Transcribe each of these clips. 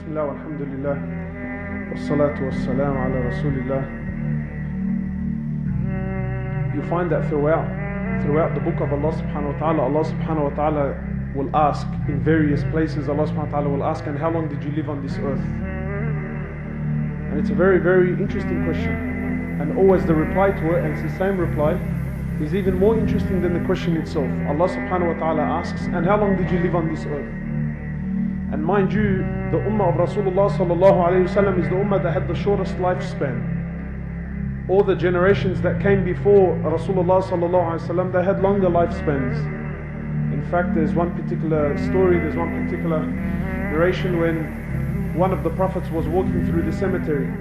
Bismillah, alhamdulillah, wassalatu wassalam ala rasulillah. You find that throughout the book of Allah subhanahu wa ta'ala, Allah subhanahu wa ta'ala will ask in various places, Allah subhanahu wa ta'ala will ask, and how long did you live on this earth? And it's a very, very interesting question. And always the reply to it, and it's the same reply, is even more interesting than the question itself. Allah subhanahu wa ta'ala asks, and how long did you live on this earth? And mind you, the ummah of Rasulullah sallallahu alayhi wasallam is the ummah that had the shortest lifespan. All the generations that came before Rasulullah sallallahu alayhi wasallam, they had longer lifespans. In fact, there's one particular story, there's one particular narration when one of the prophets was walking through the cemetery.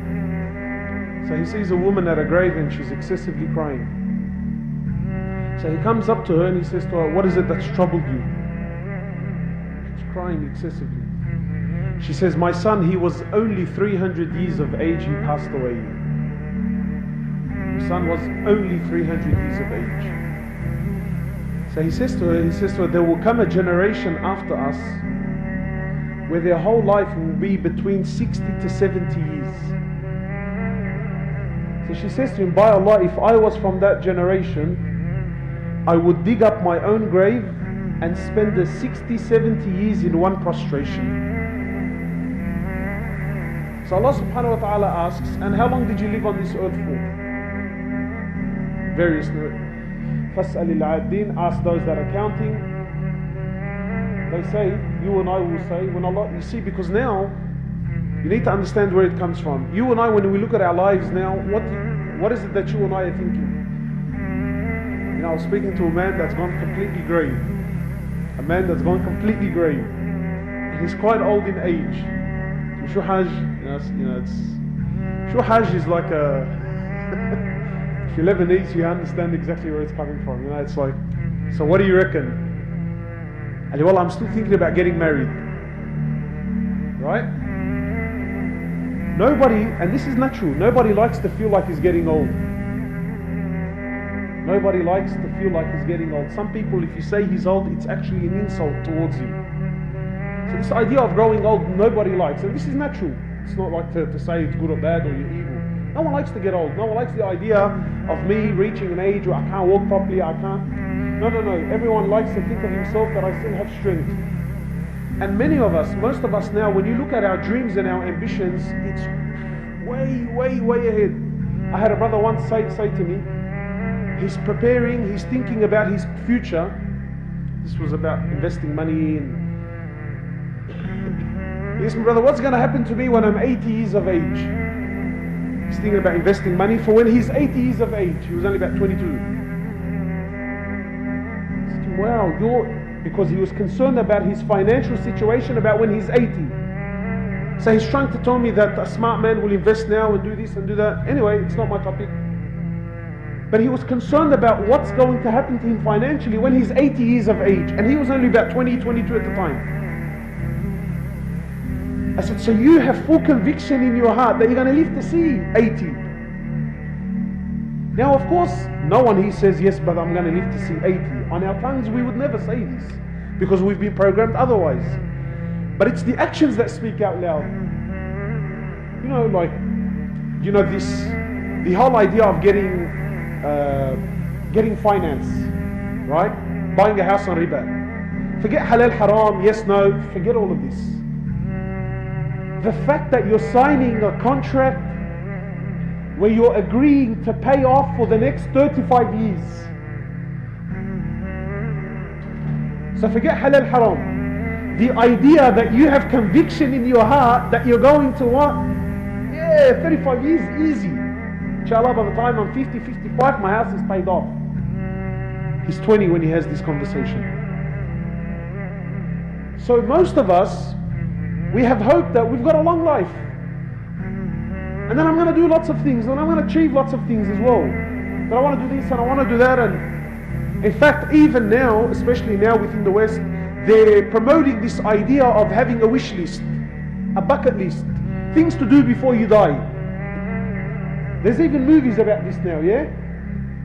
So he sees a woman at a grave and she's excessively crying. So he comes up to her and he says to her, "What is it that's troubled you?" She's crying excessively. She says, "My son, he was only 300 years of age, he passed away." My son was only 300 years of age. So he says to her, "There will come a generation after us where their whole life will be between 60 to 70 years. So she says to him, "By Allah, if I was from that generation, I would dig up my own grave and spend the 60, 70 years in one prostration." So Allah subhanahu wa ta'ala asks, and how long did you live on this earth for? Various فَاسْأَلِ الْعَادِّينَ, ask those that are counting. They say, you and I will say, when Allah, you see, because now you need to understand where it comes from. You and I, when we look at our lives now, what is it that you and I are thinking? You know, I was speaking to a man that's gone completely grey. A man that's gone completely grey. And he's quite old in age. Shuhaj, Shuhaj is like a if you're Lebanese, you understand exactly where it's coming from. You know, it's like, so what do you reckon? And well, I'm still thinking about getting married. Right? Nobody, and this is natural, nobody likes to feel like he's getting old. Nobody likes to feel like he's getting old. Some people, if you say he's old, it's actually an insult towards you. So this idea of growing old, nobody likes. And this is natural. It's not like to say it's good or bad or you're evil. No one likes to get old. No one likes the idea of me reaching an age where I can't walk properly, I can't. No. Everyone likes to think of himself that I still have strength. And many of us, most of us now, when you look at our dreams and our ambitions, it's way, way, way ahead. I had a brother once say to me, he's preparing, he's thinking about his future. This was about investing money and he said, "Brother, what's going to happen to me when I'm 80 years of age?" He's thinking about investing money for when he's 80 years of age. He was only about 22. I said, "Wow, because he was concerned about his financial situation about when he's 80. So he's trying to tell me that a smart man will invest now and do this and do that. Anyway, it's not my topic. But he was concerned about what's going to happen to him financially when he's 80 years of age. And he was only about 20, 22 at the time. I said, so you have full conviction in your heart that you're going to live to see 80. Now, of course, no one here says, yes, but I'm going to live to see 80. On our tongues, we would never say this because we've been programmed otherwise. But it's the actions that speak out loud. You know, like, the whole idea of getting finance, right? Buying a house on riba. Forget halal, haram, yes, no, forget all of this. The fact that you're signing a contract where you're agreeing to pay off for the next 35 years. So forget halal, haram. The idea that you have conviction in your heart that you're going to what? Yeah, 35 years, easy. Inshallah, by the time I'm 50, 55, my house is paid off. He's 20 when he has this conversation. So most of us, we have hope that we've got a long life. And then I'm going to do lots of things, and I'm going to achieve lots of things as well. But I want to do this and I want to do that. And in fact, even now, especially now within the West, they're promoting this idea of having a wish list, a bucket list, things to do before you die. There's even movies about this now, yeah?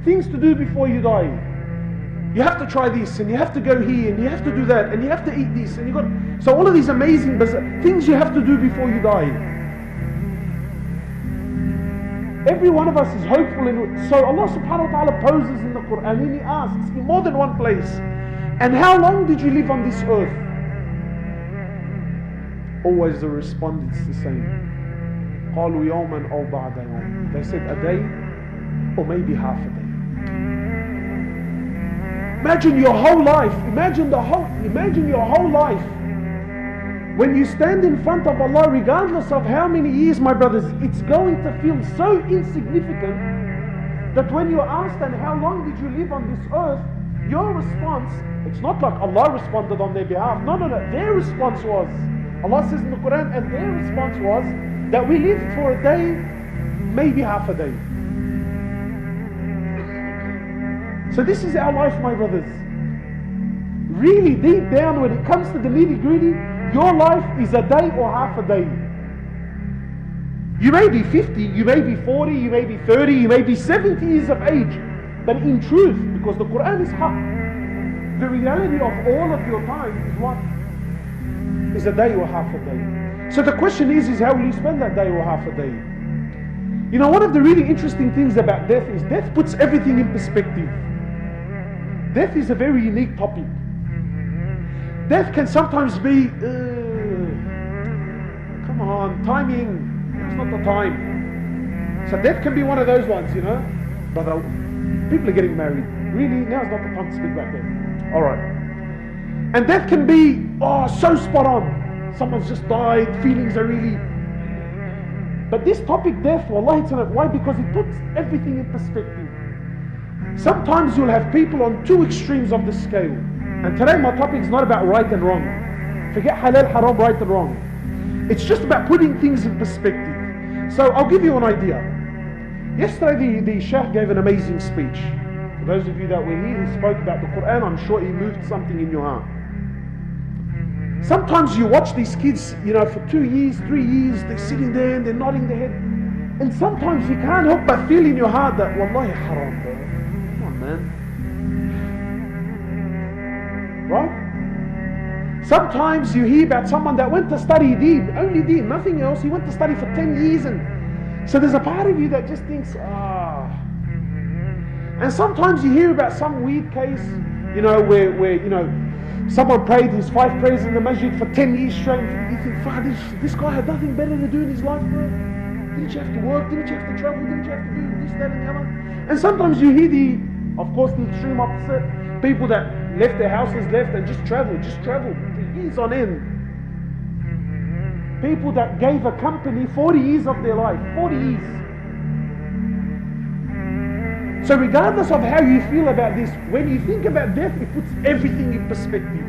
Things to do before you die. You have to try this, and you have to go here, and you have to do that, and you have to eat this, and you got... So all of these amazing things you have to do before you die. Every one of us is hopeful in... So Allah subhanahu wa ta'ala poses in the Quran, and He asks in more than one place, and how long did you live on this earth? Always the response is the same. قالوا يوما أو بعد يوم. They said a day, or maybe half a day. Imagine your whole life. Imagine your whole life. When you stand in front of Allah, regardless of how many years, my brothers, it's going to feel so insignificant that when you're asked, and how long did you live on this earth, your response, it's not like Allah responded on their behalf. No. Their response was, Allah says in the Quran, and their response was that we lived for a day, maybe half a day. So this is our life, my brothers. Really deep down, when it comes to the nitty-gritty, your life is a day or half a day. You may be 50, you may be 40, you may be 30, you may be 70 years of age. But in truth, because the Quran is haqq, the reality of all of your time is what? Is a day or half a day. So the question is how will you spend that day or half a day? You know, one of the really interesting things about death is death puts everything in perspective. Death is a very unique topic. Death can sometimes be, come on, timing, it's not the time. So death can be one of those ones, you know. Brother, people are getting married. Really, now's not the time to speak about death. Alright. And death can be, so spot on. Someone's just died, feelings are really... But this topic, death, wallahi, why? Because it puts everything in perspective. Sometimes you'll have people on two extremes of the scale. And today my topic is not about right and wrong. Forget halal, haram, right and wrong. It's just about putting things in perspective. So I'll give you an idea. Yesterday the Sykh gave an amazing speech. For those of you that were here, he spoke about the Quran. I'm sure he moved something in your heart. Sometimes you watch these kids, you know, for 2 years, 3 years, they're sitting there and they're nodding their head. And sometimes you can't help but feel in your heart that, wallahi haram, bro. Come on, man. Right? Sometimes you hear about someone that went to study deen, only deen, nothing else. He went to study for 10 years, and so there's a part of you that just thinks, And sometimes you hear about some weird case, you know, where you know, someone prayed his 5 prayers in the masjid for 10 years straight. You think, this guy had nothing better to do in his life, bro. Didn't you have to work? Didn't you have to travel? Didn't you have to do this, that, and the other? And sometimes you hear of course, the extreme opposite. People that left their houses, and just traveled for years on end. People that gave a company 40 years of their life, 40 years. So regardless of how you feel about this, when you think about death, it puts everything in perspective.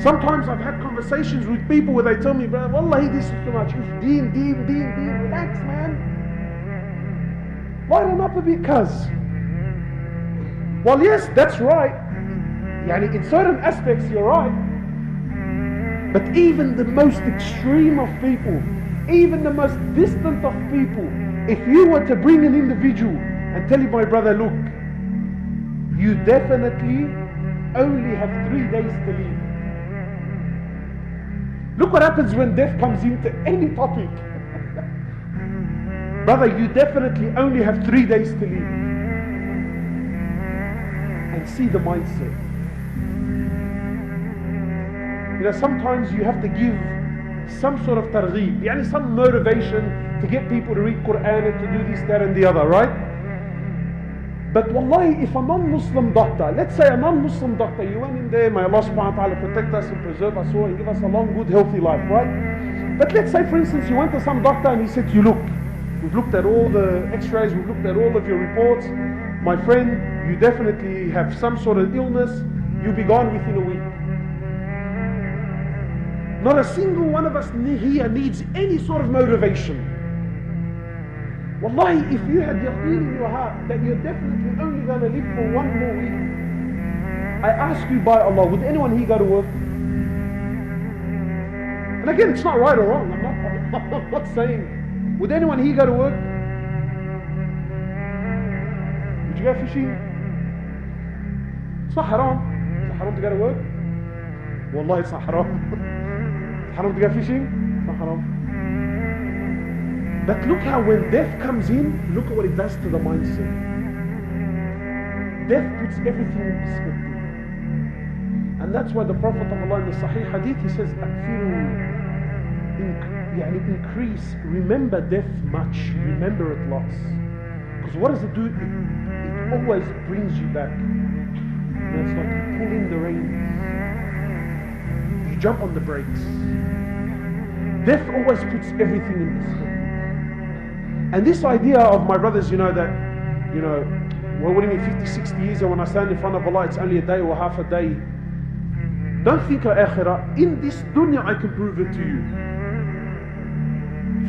Sometimes I've had conversations with people where they tell me, bro, wallahi, this is too much. It's deen, relax, man. Lighten up a bit, cuz. Well, yes, that's right. Yani, in certain aspects, you're right. But even the most extreme of people, even the most distant of people, if you were to bring an individual and tell him, my brother, look, you definitely only have 3 days to live. Look what happens when death comes into any topic. Brother, you definitely only have 3 days to live. And see the mindset. You know, sometimes you have to give some sort of targheeb, yani some motivation to get people to read Quran and to do this, that and the other, right? But wallahi, if a non-Muslim doctor, let's say a non-Muslim doctor, you went in there, may Allah subhanahu wa ta'ala protect us and preserve us all and give us a long, good, healthy life, right? But let's say, for instance, you went to some doctor and he said to you, look, we've looked at all the x-rays, we've looked at all of your reports, my friend, you definitely have some sort of illness, you'll be gone within a week. Not a single one of us here needs any sort of motivation. Wallahi, if you had yaqeen in your heart that you're definitely only going to live for 1 more week, I ask you by Allah, would anyone here go to work? And again, it's not right or wrong. I'm not saying. Would anyone here go to work? Would you go fishing? It's not haram. Is it haram to go to work? Wallahi, it's not haram. It's haram to go fishing? It's not haram. But look how when death comes in, look at what it does to the mindset. Death puts everything in perspective. And that's why the Prophet of Allah in the Sahih Hadith, he says, increase, remember death much, remember it lots. Because what does it do? It always brings you back. And it's like you pull in the reins, you jump on the brakes. Death always puts everything in perspective. And this idea of, my brothers, that, well, what do you mean 50, 60 years ago when I stand in front of Allah, it's only a day or half a day. Don't think of akhirah. In this dunya, I can prove it to you.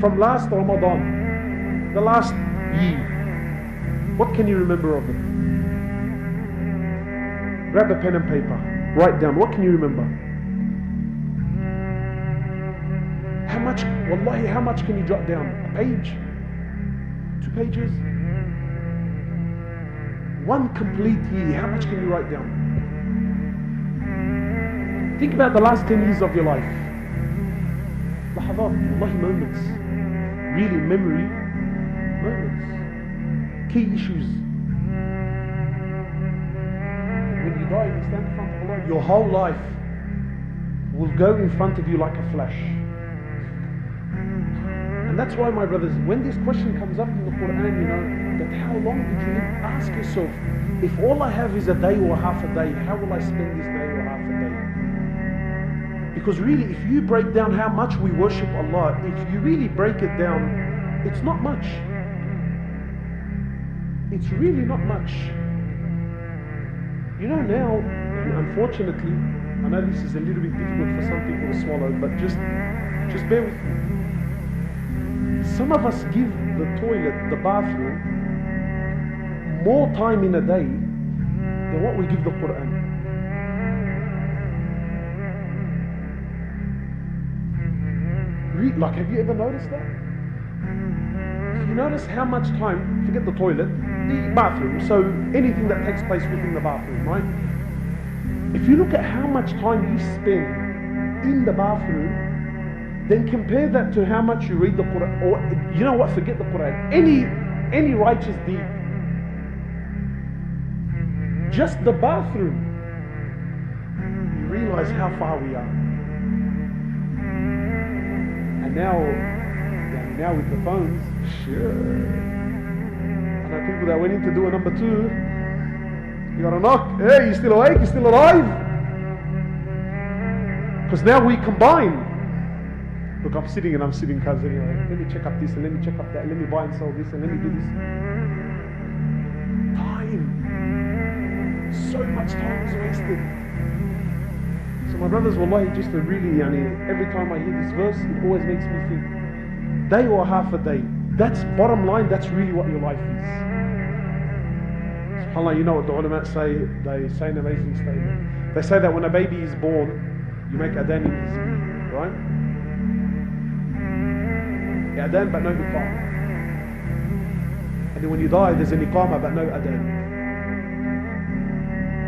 From last Ramadan, the last year, what can you remember of it? Grab a pen and paper, write down, what can you remember? How much, wallahi, how much can you jot down? A page? 2 pages? One complete year, how much can you write down? Think about the last 10 years of your life. Lahadat, wallahi, moments. Really, memory, moments. Key issues. When you die, you stand in front of Allah, your whole life will go in front of you like a flash. And that's why, my brothers, when this question comes up in the Quran, that how long did you live? Ask yourself, if all I have is a day or half a day, how will I spend this day or half a day? Because really, if you break down how much we worship Allah, if you really break it down, it's not much. It's really not much. Now, and unfortunately, I know this is a little bit difficult for some people to swallow, but just bear with me. Some of us give the toilet, the bathroom, more time in a day than what we give the Quran. Like, have you ever noticed that? If you notice how much time, forget the toilet, the bathroom, so anything that takes place within the bathroom, right? If you look at how much time you spend in the bathroom, then compare that to how much you read the Quran, or you know what, forget the Quran, any righteous deed. Just the bathroom, you realize how far we are. And now with the phones, sure. I know people that went in to do a number 2, you got a knock, hey, you still awake, you still alive? Because now we combine. Look, I'm sitting, cuz anyway. Let me check up this and let me check up that. Let me buy and sell this and let me do this. Time. So much time is wasted. So my brothers, wallahi, just to really, every time I hear this verse, it always makes me think. Day or half a day. That's bottom line, that's really what your life is. SubhanAllah, you know what the ulama say? They say an amazing statement. They say that when a baby is born, you make adhan in his ear, right? Adhan but no iqamah. And then when you die, there's an iqamah but no adhan.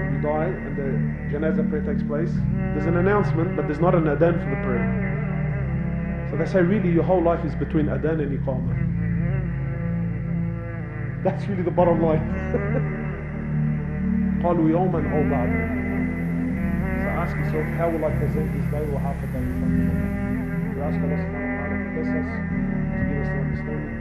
When you die and the janazah prayer takes place, there's an announcement but there's not an adhan for the prayer. So they say really your whole life is between adhan and iqamah. That's really the bottom line. قالوا يوما أو بعد. So ask yourself, how will I present this day or half a day in front of Allah? You ask Allah subhanahu wa ta'ala to bless us, to give us the understanding.